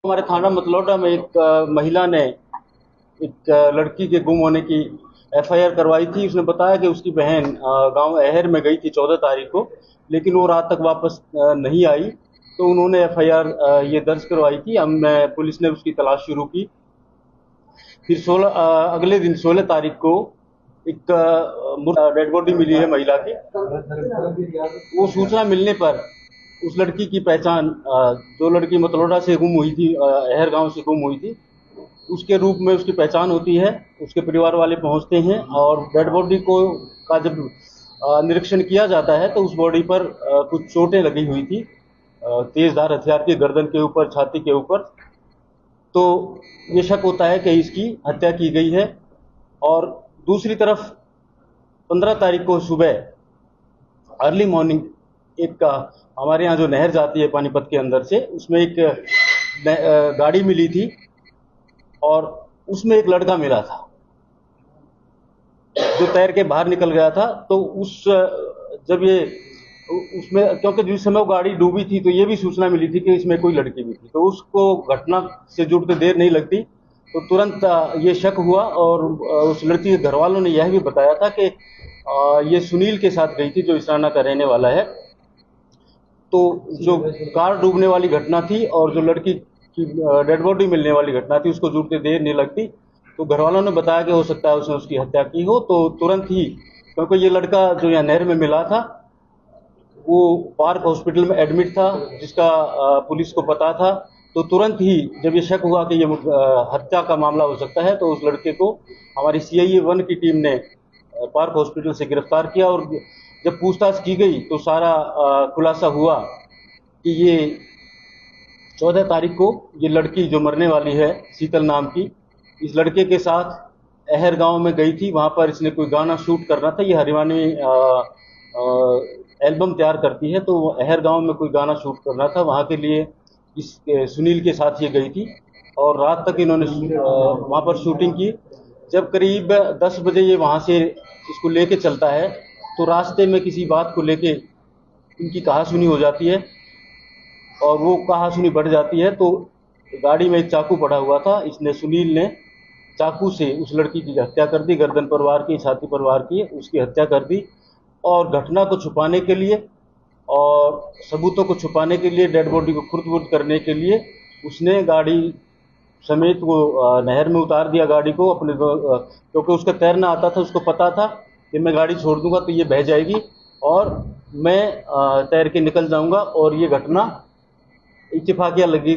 हमारे थाना मतलौडा में एक महिला ने एक लड़की के गुम होने की एफआईआर करवाई थी। उसने बताया कि उसकी बहन गांव अहर में गई थी 14 तारीख को, लेकिन वो रात तक वापस नहीं आई। तो उन्होंने एफआईआर ये दर्ज करवाई थी। पुलिस ने उसकी तलाश शुरू की। फिर अगले दिन 16 तारीख को एक डेड बॉडी मिली है महिला की। वो सूचना मिलने पर उस लड़की की पहचान, जो लड़की मतलौडा से गुम हुई थी, अहर गांव से गुम हुई थी, उसके रूप में उसकी पहचान होती है। उसके परिवार वाले पहुंचते हैं और डेड बॉडी को का जब निरीक्षण किया जाता है तो उस बॉडी पर कुछ चोटें लगी हुई थी, तेजधार हथियार की, गर्दन के ऊपर, छाती के ऊपर। तो ये शक होता है कि इसकी हत्या की गई है। और दूसरी तरफ 15 तारीख को सुबह अर्ली मॉर्निंग एक हमारे यहाँ जो नहर जाती है पानीपत के अंदर से, उसमें एक गाड़ी मिली थी और उसमें एक लड़का मिला था जो तैर के बाहर निकल गया था। तो जब ये उसमें, क्योंकि जिस समय वो गाड़ी डूबी थी तो ये भी सूचना मिली थी कि इसमें कोई लड़की भी थी, तो उसको घटना से जुड़ते देर नहीं लगती। तो तुरंत ये शक हुआ और उस लड़की के घर वालों ने यह भी बताया था कि ये सुनील के साथ गई थी, जो इसराना का रहने वाला है। तो जो कार डूबने वाली घटना थी और जो लड़की की डेड बॉडी मिलने वाली घटना थी, उसको जुड़ते देर नहीं लगती। तो घर वालों ने बताया कि हो सकता है उसने उसकी हत्या की हो। तो तुरंत ही, क्योंकि ये लड़का जो यहाँ नहर में मिला था वो पार्क हॉस्पिटल में एडमिट था, जिसका पुलिस को पता था। तो तुरंत ही जब ये शक हुआ कि ये हत्या का मामला हो सकता है, तो उस लड़के को हमारी CIA 1 की टीम ने पार्क हॉस्पिटल से गिरफ्तार किया। और जब पूछताछ की गई तो सारा खुलासा हुआ कि ये 14 तारीख को ये लड़की जो मरने वाली है, शीतल नाम की, इस लड़के के साथ अहर गांव में गई थी। वहां पर इसने कोई गाना शूट करना था। ये हरिवाणी एल्बम तैयार करती है, तो अहर गांव में कोई गाना शूट करना था, वहां के लिए इस सुनील के साथ ये गई थी और रात तक इन्होंने वहां पर शूटिंग की। जब करीब 10 बजे ये वहां से इसको लेके चलता है तो रास्ते में किसी बात को लेके इनकी कहासुनी हो जाती है और वो कहासुनी बढ़ जाती है। तो गाड़ी में एक चाकू पड़ा हुआ था, इसने, सुनील ने चाकू से उस लड़की की हत्या कर दी, गर्दन पर वार की, छाती पर वार की, उसकी हत्या कर दी। और घटना को छुपाने के लिए और सबूतों को छुपाने के लिए, डेड बॉडी को खुर्द-बुर्द करने के लिए उसने गाड़ी समेत वो नहर में उतार दिया गाड़ी को अपने, क्योंकि उसका तैरना आता था, उसको पता था कि मैं गाड़ी छोड़ दूंगा तो ये बह जाएगी और मैं तैर के निकल जाऊंगा और ये घटना इत्तेफाकिया लगी,